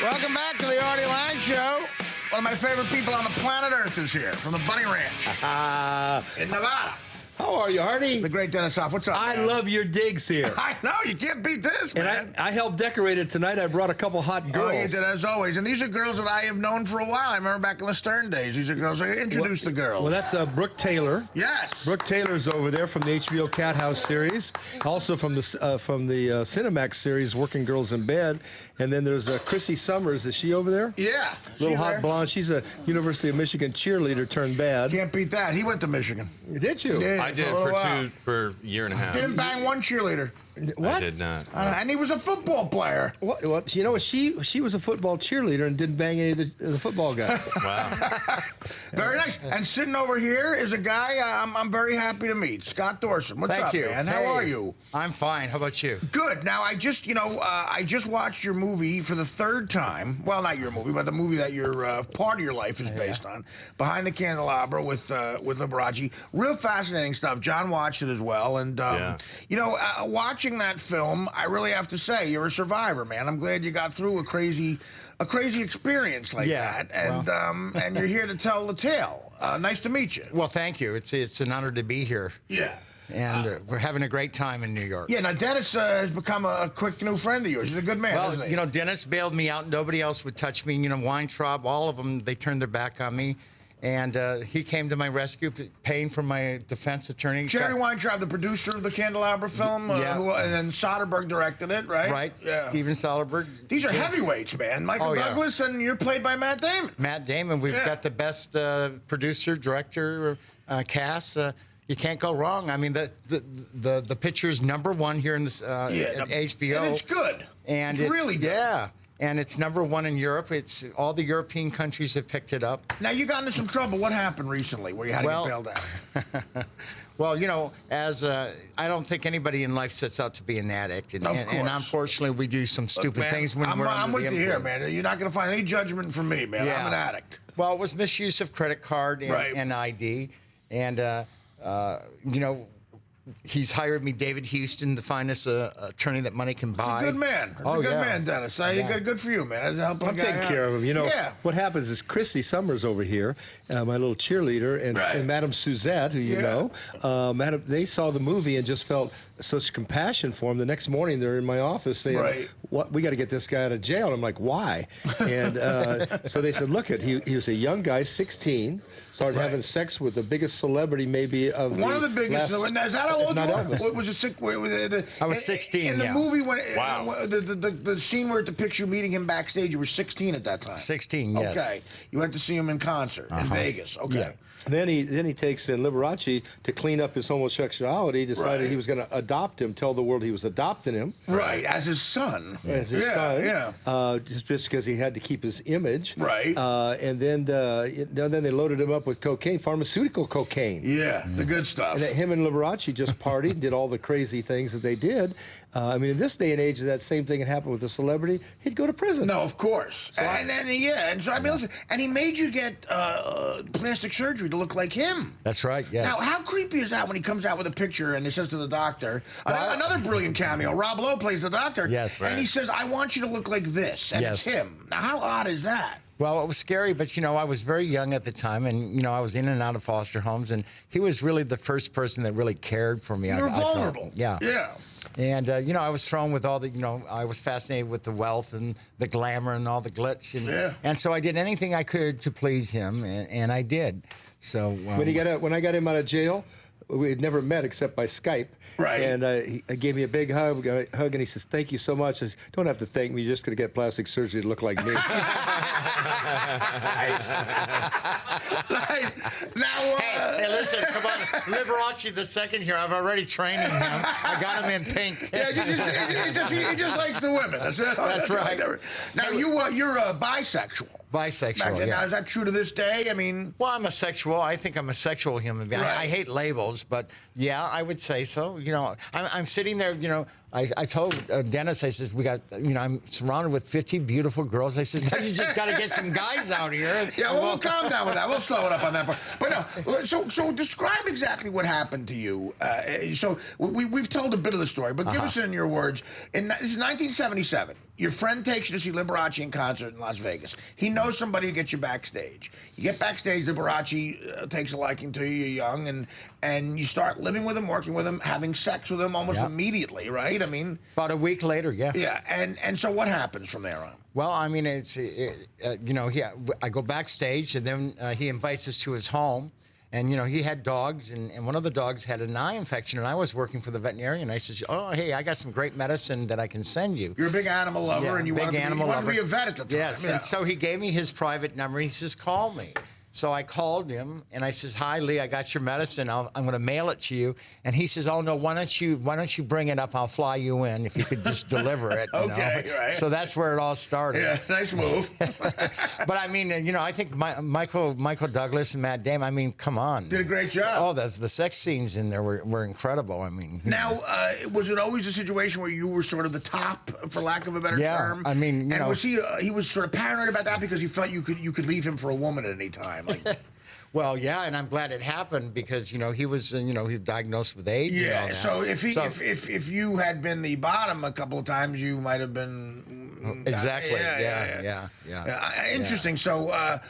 Welcome back to the Artie Lange Show. One of my favorite people on the planet Earth is here from the Bunny Ranch in Nevada. How are you, Artie? The great Dennis Hoff. What's up, I man? love your digs here. I know. You can't beat this, man. And I helped decorate it tonight. I brought a couple hot girls. Oh, you did, as always. And these are girls that I have known for a while. I remember back in the Stern days. These are girls. I introduced the girls. Well, that's Brooke Taylor. Yes. Brooke Taylor's over there from the HBO Cat House series. Also from the Cinemax series, Working Girls in Bed. And then there's Chrissy Summers. Is she over there? Yeah. Little hot blonde. She's a University of Michigan cheerleader turned bad. Can't beat that. He went to Michigan. Did you? Yeah, I did for a year and a half. Didn't bang one cheerleader. What? I did not. And he was a football player. What? Well, you know, she was a football cheerleader and didn't bang any of the football guys. Wow. Very nice. And sitting over here is a guy I'm very happy to meet, Scott Thorson. What's up, man? How are you? I'm fine. How about you? Good. Now, I just watched your movie for the third time. Well, not your movie, but the movie that your part of your life is based on, Behind the Candelabra with Liberace. Real fascinating stuff. John watched it as well, and watching that film, I really have to say you're a survivor, man. I'm glad you got through a crazy experience like that, and you're here to tell the tale. Nice to meet you. Well, thank you. It's an honor to be here. Yeah. And we're having a great time in New York. Yeah, now Dennis has become a quick new friend of yours. He's a good man, isn't he? You know, Dennis bailed me out. Nobody else would touch me. You know, Weintraub, all of them, they turned their back on me. And he came to my rescue, paying for my defense attorney. Jerry Weintraub, the producer of the Candelabra film, and then Soderbergh directed it, right? Right, Yeah. Steven Soderbergh. These are heavyweights, man. Michael Douglas, and you're played by Matt Damon. Matt Damon. We've got the best producer, director, cast. You can't go wrong. I mean, the picture's #1 here in this at HBO. And it's good. And it's really good. Yeah. And it's #1 in Europe. It's all the European countries have picked it up. Now, you got into some trouble. What happened recently where you had to get bailed out? Well, you know, I don't think anybody in life sets out to be an addict. And unfortunately, we do some stupid things when we're under I'm with the you here, influence. man. You're not going to find any judgment from me, man. Yeah. I'm an addict. Well, it was misuse of credit card and ID. And, you know, he's hired me, David Houston, the finest attorney that money can buy. He's a good man. He's a good man, Dennis. Good for you, man. I'm taking care of him. You know, what happens is Chrissy Summers over here, my little cheerleader, and Madame Suzette, who you know, they saw the movie and just felt such compassion for him. The next morning, they're in my office saying, "What? We got to get this guy out of jail." And I'm like, "Why?" And so they said, "Look, he was a young guy, 16, started having sex with the biggest celebrity maybe of one of the biggest. Is that how old you were? Was it I was 16. In the movie, when the scene where it depicts you meeting him backstage, you were 16 at that time. 16, yes. Okay, you went to see him in concert in Vegas. Okay. Yeah. Then he takes in Liberace to clean up his homosexuality. Decided he was going to adopt him, tell the world he was adopting him. Right, as his son. As his son. Just because he had to keep his image. Right. And then they loaded him up with cocaine, pharmaceutical cocaine. Yeah, the good stuff. And him and Liberace just partied and did all the crazy things that they did. I mean, in this day and age, if that same thing had happened with a celebrity, he'd go to prison. No, of course. So I mean, listen, and he made you get plastic surgery to look like him. That's right, yes. Now, how creepy is that when he comes out with a picture and he says to the doctor, another brilliant cameo, Rob Lowe plays the doctor, and he says, "I want you to look like this," and it's him. Now, how odd is that? Well, it was scary, but, you know, I was very young at the time, and, you know, I was in and out of foster homes, and he was really the first person that really cared for me. You were vulnerable. Yeah. Yeah. And, you know, I was thrown with all the, you know, I was fascinated with the wealth and the glamour and all the glitz. And so I did anything I could to please him, and I did. So when I got him out of jail, we had never met except by Skype. Right. And he gave me a big hug, and he says, "Thank you so much." I said, "Don't have to thank me. You're just going to get plastic surgery to look like me." Hey, listen, come on. Liberace the second here. I've already trained him. I got him in pink. Yeah, he just likes the women. That's right. Now, you're bisexual. Bisexual, Now, is that true to this day? I mean... Well, I'm a sexual. I think I'm a sexual human being. I hate labels, but, Yeah, I would say so. You know, I'm sitting there, you know, I told Dennis, I says, I'm surrounded with 50 beautiful girls. I says, now you just got to get some guys out here. Yeah, we'll calm down with that. We'll slow it up on that part. But no, so describe exactly what happened to you. So we've told a bit of the story, but give us it in your words. This is 1977. Your friend takes you to see Liberace in concert in Las Vegas. He knows somebody who gets you backstage. You get backstage, Liberace takes a liking to you, you're young, and you start living with him, working with him, having sex with him almost immediately, right? I mean... About a week later, yeah. Yeah, and so what happens from there on? Well, I mean, you know, I go backstage, and then he invites us to his home. And, you know, he had dogs, and one of the dogs had an eye infection, and I was working for the veterinarian. I said, oh, hey, I got some great medicine that I can send you. You're a big animal lover, and you wanted to be a vet at the time. Yes, and so he gave me his private number. He says, call me. So I called him, and I says, hi, Lee, I got your medicine. I'm going to mail it to you. And he says, oh, no, why don't you bring it up? I'll fly you in if you could just deliver it. You okay, know? Right. So that's where it all started. Yeah, nice move. But, I mean, you know, I think Michael Douglas and Matt Damon, I mean, come on. Did a great job. Oh, the sex scenes in there were incredible. I mean. Now, was it always a situation where you were sort of the top, for lack of a better term? I mean, you know. Was he was sort of paranoid about that because he felt you could leave him for a woman at any time? Like, well, yeah, and I'm glad it happened because, you know, he was diagnosed with AIDS. Yeah, and all that. so if you had been the bottom a couple of times, you might have been exactly. Yeah. Interesting. So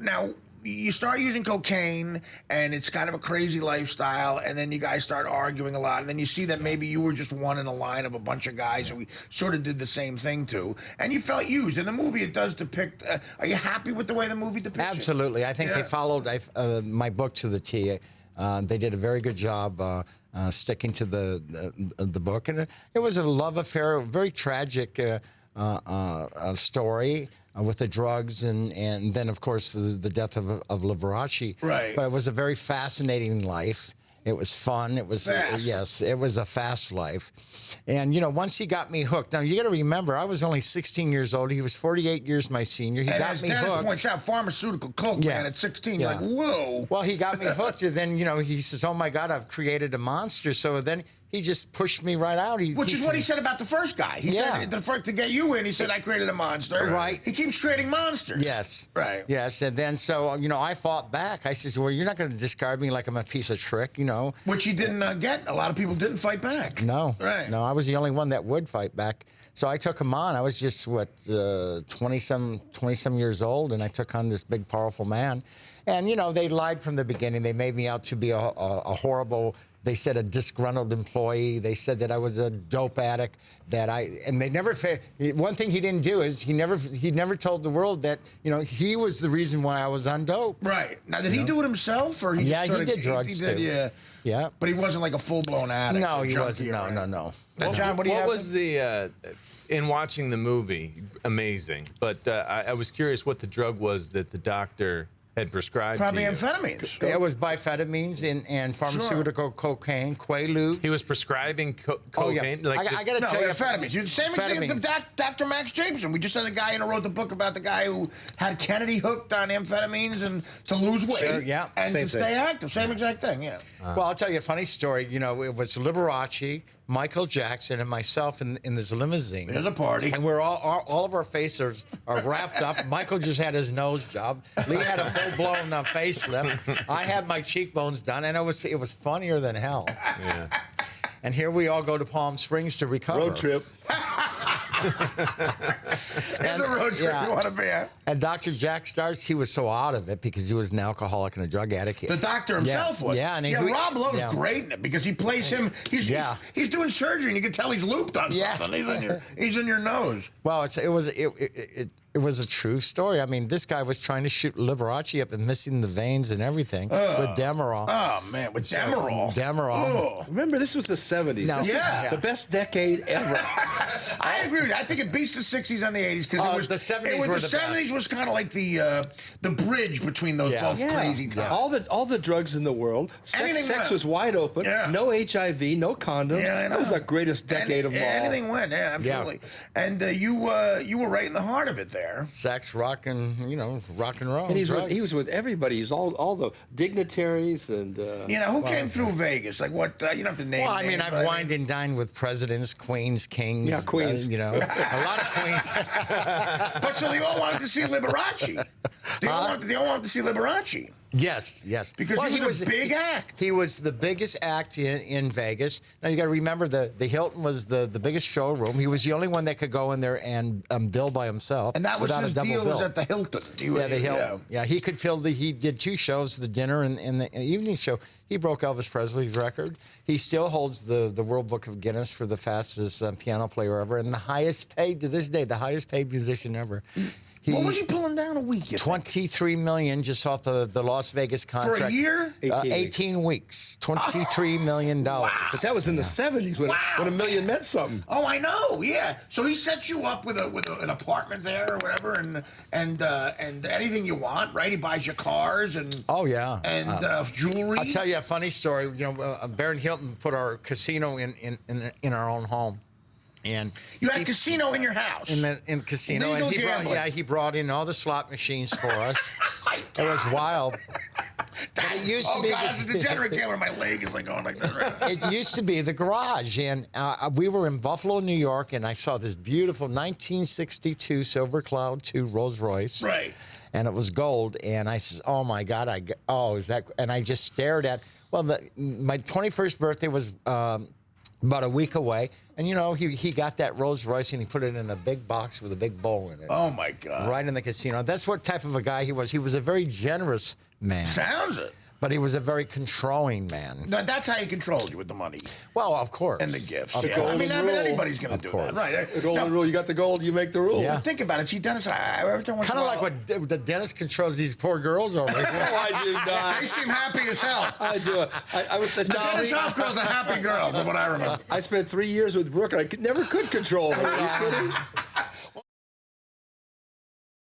now you start using cocaine, and it's kind of a crazy lifestyle, and then you guys start arguing a lot, and then you see that maybe you were just one in a line of a bunch of guys who we sort of did the same thing to, and you felt used. In the movie, it does depict. Are you happy with the way the movie depicts it? Absolutely. I think they followed my book to the T. They did a very good job sticking to the book, and it was a love affair, a very tragic story. With the drugs and then, of course, the death of Liberace. Right. But it was a very fascinating life. It was fun. It was yes, it was a fast life. And you know, once he got me hooked. Now you got to remember, I was only 16 years old. He was 48 years my senior. He got me hooked. Dennis points out, pharmaceutical coke, man. At 16, you're like, whoa. Well, he got me hooked, and then you know he says, "Oh my God, I've created a monster." So then he just pushed me right out. Which is what he said about the first guy. He said to get you in, he said, I created a monster. Right. He keeps creating monsters. Yes. Right. Yes. And then, so, you know, I fought back. I said, well, you're not going to discard me like I'm a piece of trick, you know. Which he didn't get. A lot of people didn't fight back. No. Right. No, I was the only one that would fight back. So I took him on. I was just, 20-some years old, and I took on this big, powerful man. And, you know, they lied from the beginning. They made me out to be a horrible... They said a disgruntled employee. They said that I was a dope addict. And they never. One thing he didn't do is he never told the world that, you know, he was the reason why I was on dope. Right. Now, did he do it himself, or he? Yeah, he did drugs too. Yeah. Yeah. But he wasn't like a full-blown addict. No, he wasn't. No. Now, John, what do you have? What was the in watching the movie? Amazing. But I was curious what the drug was that the doctor had prescribed. Probably to you. amphetamines. It was bifetamines and pharmaceutical cocaine, Quaaludes. He was prescribing cocaine. Oh, yeah. I got to tell you, amphetamines. Same example. Dr. Max Jameson. We just had a guy who wrote the book about the guy who had Kennedy hooked on amphetamines and to lose weight. Sure, yeah. And to stay active. Same exact thing. Yeah. Well, I'll tell you a funny story. You know, it was Liberace, Michael Jackson, and myself in this limousine. There's a party. And we're all of our faces are wrapped up. Michael just had his nose job. Lee had a full-blown facelift. I had my cheekbones done, and it was funnier than hell. Yeah. And here we all go to Palm Springs to recover. Road trip. There's a road trip you want to be at. And Dr. Jack Starks, he was so out of it because he was an alcoholic and a drug addict. The doctor himself was. Yeah, and Rob Lowe's great in it because he plays him. He's doing surgery, and you can tell he's looped on something. He's in your nose. Well, it was a true story. I mean, this guy was trying to shoot Liberace up and missing the veins and everything with Demerol. Oh, man, with Demerol. Demerol. Oh. Remember, this was the 70s. No. This was the best decade ever. I I agree with you. I think it beats the 60s and the 80s because the 70s were the The 70s best. was kind of like the bridge between those both crazy times. All the drugs in the world. Sex was wide open. Yeah. No HIV, no condoms. Yeah, I know. That was the greatest decade of all. Anything went, yeah, absolutely. And you were right in the heart of it there. Sex, rock and roll. And he was with everybody. He's all the dignitaries and. Who came through Vegas? Like what? You don't have to name. Well, I mean, names, I've but wined and dined with presidents, queens, kings. Yeah, queens. a lot of queens. But so they all wanted to see Liberace. They all wanted to see Liberace. Yes. Because he was a big act. He was the biggest act in Vegas. Now you got to remember the Hilton was the biggest showroom. He was the only one that could go in there and bill by himself. And that was without his a double deal. bill. Was at the Hilton. The Hilton. Yeah, he could fill he did 2 shows, the dinner and the evening show. He broke Elvis Presley's record. He still holds the World Book of Guinness for the fastest piano player ever, and the highest paid to this day, the highest paid musician ever. What was he pulling down a week? $23 million just off the Las Vegas contract. For a year? 18 weeks. $23 million. Wow. But that was in the 70s when $1 million meant something. Oh, I know. Yeah. So he sets you up with an apartment there or whatever, and anything you want, right? He buys you cars and jewelry. I'll tell you a funny story. Baron Hilton put our casino in our own home. And you had a casino in your house. In the casino. Legal and gambling. he brought in all the slot machines for us. It was wild. It used to be as a degenerate gambler, my leg is like going like this right now. It used to be the garage, and we were in Buffalo, New York, and I saw this beautiful 1962 Silver Cloud 2 Rolls Royce. Right. And it was gold, and I said, "Oh my God! Is that?" And I just stared at. Well, my 21st birthday was about a week away. And, he got that Rolls Royce and he put it in a big box with a big bowl in it. Oh, my God. Right in the casino. That's what type of a guy he was. He was a very generous man. Sounds it. But he was a very controlling man. No, that's how he controlled you with the money. Well, of course. And the gifts. Of Yeah. course. I mean, Golden rule. anybody's going to do course. that. Right. The golden rule, you got the gold, you make the rule. Yeah. Think about it. See, Dennis, every time Kind of like what the dentist controls these poor girls over here. No, I do not. They seem happy as hell. I do. I was. Dennis Hoffman's a happy girl, is what I remember. I spent 3 years with Brooke, and I never could control her. Are you kidding?